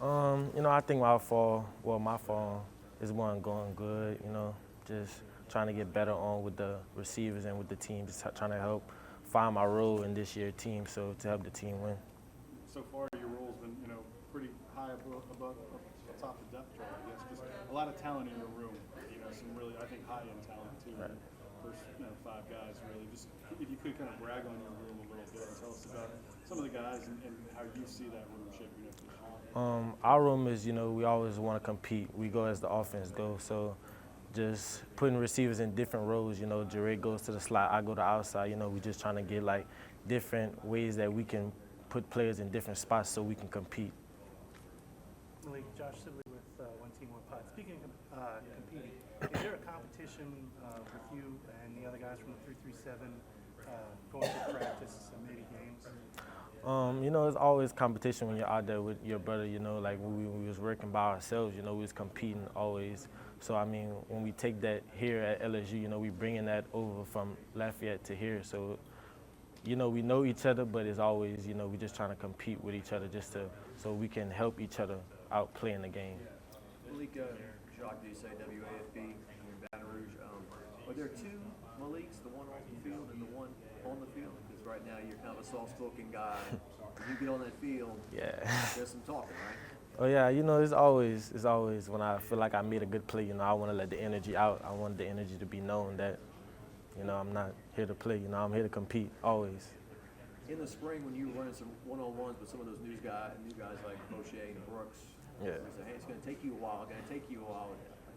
I think my fall is one going good, just trying to get better on with the receivers and with the team, just trying to help find my role in this year's team, so to help the team win. So far, your role's been, pretty high above top the depth chart, I guess. Just a lot of talent in your room, some really, I think, high-end talent, too. Right. First, 5 guys, really. Just if you could kind of brag on your room a little bit and tell us about some of the guys and how you see that room shaping up this year. Our room is, we always want to compete. We go as the offense goes, so just putting receivers in different roles. Jarrett goes to the slot, I go to outside. We just trying to get like different ways that we can put players in different spots so we can compete. Malik, Josh Sibley with One Team, One Pod. Speaking of competing, is there a competition with you and the other guys from the 337 going to practice and maybe games? It's always competition when you're out there with your brother. Like when we was working by ourselves, we was competing always. So, when we take that here at LSU, we bringing that over from Lafayette to here. So, we know each other, but it's always, we just trying to compete with each other so we can help each other out playing the game. Malik, Jacques, do you say WAFB in Baton Rouge? Are there 2 Maliks, the one off the field and the one on the field? Because right now you're kind of a soft-spoken guy. When you get on that field, yeah, there's some talking, right? Oh yeah, it's always when I feel like I made a good play, I want to let the energy out. I want the energy to be known that, I'm not here to play, I'm here to compete always. In the spring, when you were running some one-on-ones with some of those new guys like Moshe and Brooks, yeah, we said, hey, it's going to take you a while,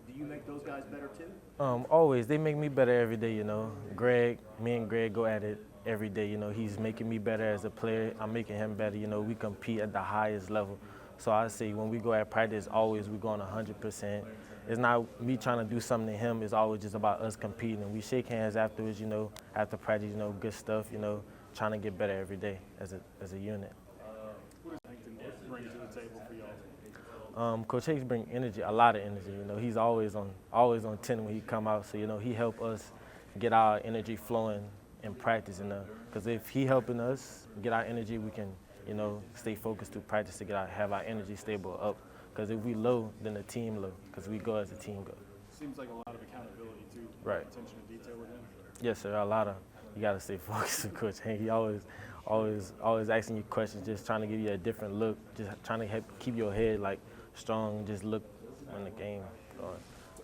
Do you make those guys better too? Always. They make me better every day, me and Greg go at it every day, He's making me better as a player. I'm making him better, We compete at the highest level. So I say when we go at practice, always we're going 100%. It's not me trying to do something to him. It's always just about us competing. And we shake hands afterwards, after practice, good stuff, trying to get better every day as a unit. What does Landon bring to the table for y'all? Coach Hicks brings energy, a lot of energy. He's always on 10 when he come out. So he help us get our energy flowing in practice. Because if he helping us get our energy, we can stay focused through practice to have our energy stable up. Because if we low, then the team low. Because we go as a team go. Seems like a lot of accountability too. Right. Attention to detail with him. Yes, sir. A lot of. You got to stay focused with Coach Hank. He always asking you questions, just trying to give you a different look, just trying to keep your head like strong, just look when the game going.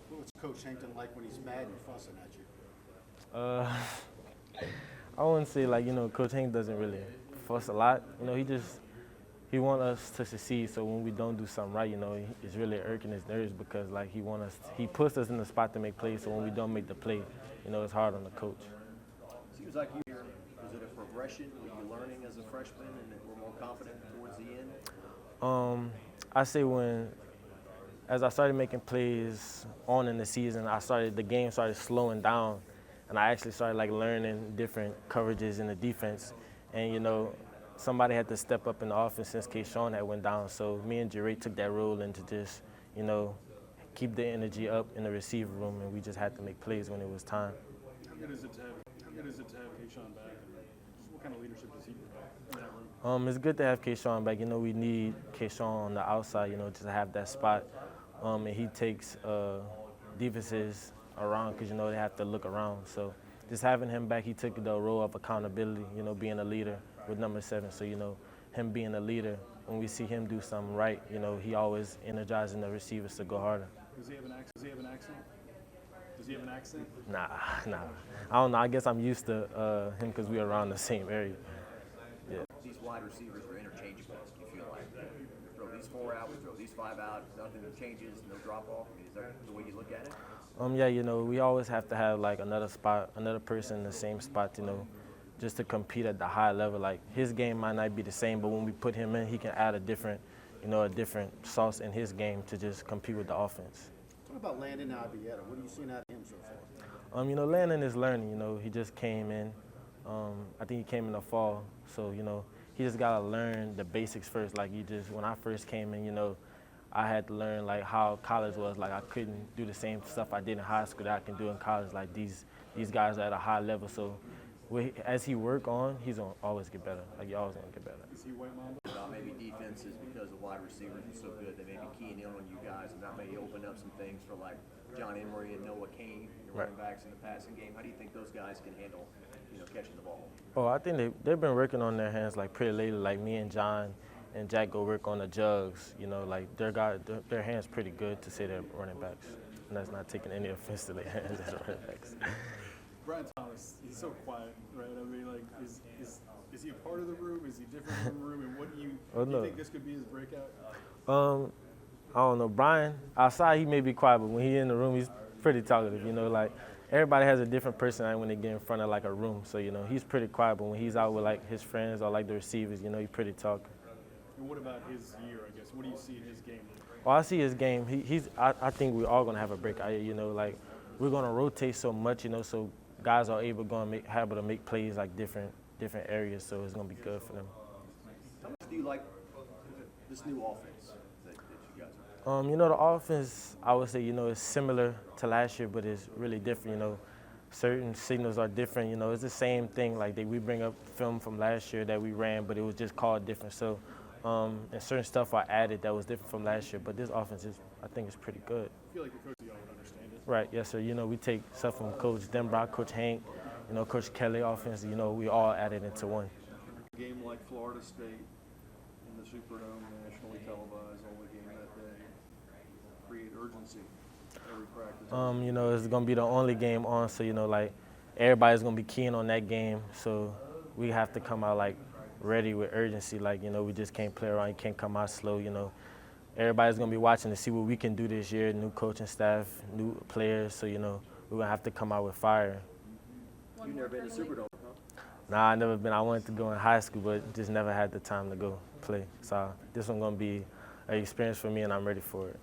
What's Coach Hankton like when he's mad and fussing at you? I wouldn't say Coach Hank doesn't really fuss a lot. He want us to succeed. So when we don't do something right, it's really irking his nerves because he puts us in the spot to make plays. So when we don't make the play, it's hard on the coach. Seems like was it a progression? Were you learning as a freshman and were more confident towards the end? I say as I started making plays on in the season, the game started slowing down, and I actually started learning different coverages in the defense, and somebody had to step up in the offense since Keyshawn had went down. So me and Jarrett took that role and to just keep the energy up in the receiver room, and we just had to make plays when it was time. How good is it to have Keyshawn back? Just what kind of leadership does he provide in that room? It's good to have Keyshawn back. We need Keyshawn on the outside, just to have that spot. And he takes defenses around because, they have to look around. So just having him back, he took the role of accountability, being a leader with number 7. So, him being a leader, when we see him do something right, he always energizing the receivers to go harder. Does he have an accent? Does he have an accent? Nah. I don't know. I guess I'm used to him because we're around the same area. Yeah. These wide receivers are interchangeable, you feel like. We throw these 4 out, we throw these 5 out, nothing changes, no drop-off. Is that the way you look at it? Yeah, we always have to have another person in the same spot, just to compete at the high level. His game might not be the same, but when we put him in, he can add a different sauce in his game to just compete with the offense. What about Landon Albietta? What are you seeing out of him so far? Landon is learning. He just came in. I think he came in the fall, so he just gotta learn the basics first. When I first came in, I had to learn how college was. I couldn't do the same stuff I did in high school that I can do in college. These guys are at a high level, so as he work on, he's gonna always get better. He always gonna get better. Is he white mamba? Maybe defenses, because the wide receivers are so good, they may be keying in on you guys, and that may open up some things for like John Emery and Noah Kane, your running backs in the passing game. How do you think those guys can handle, catching the ball? Oh, I think they've been working on their hands like pretty lately. Like me and John and Jack go work on the jugs. Like their hands pretty good to say they're running backs, and that's not taking any offense to their hands as running backs. Brian Thomas, he's so quiet, right? I mean, like, is he a part of the room? Is he different from the room? And what do you think this could be his breakout? I don't know. Brian, outside he may be quiet, but when he's in the room, he's pretty talkative. Like everybody has a different personality when they get in front of like a room. So he's pretty quiet, but when he's out with like his friends or like the receivers, he's pretty talkative. And what about his year? I guess. What do you see in his game? Well, I see his game. I think we're all gonna have a breakout. Like we're gonna rotate so much. So guys are able to make plays like different areas. So it's gonna be good for them. How much do you like this new offense that you guys are? The offense, I would say, is similar to last year, but it's really different. Certain signals are different. It's the same thing. Like we bring up film from last year that we ran, but it was just called different. So, and certain stuff are added that was different from last year. But this offense I think, is pretty good. I feel like the coach of y'all would understand it. Right. Yes, sir. We take stuff from Coach Denbrock, Coach Hank, Coach Kelly offense. We all added into one. A game like Florida State in the Superdome, nationally televised, only game that day, create urgency every practice. It's gonna be the only game on, so like everybody's gonna be keen on that game. So we have to come out like ready with urgency. Like we just can't play around. You can't come out slow. Everybody's gonna be watching to see what we can do this year. New coaching staff, new players. So we're gonna have to come out with fire. You've never been to Superdome, huh? Nah, I never been. I wanted to go in high school, but just never had the time to go play. So this one's gonna be an experience for me, and I'm ready for it.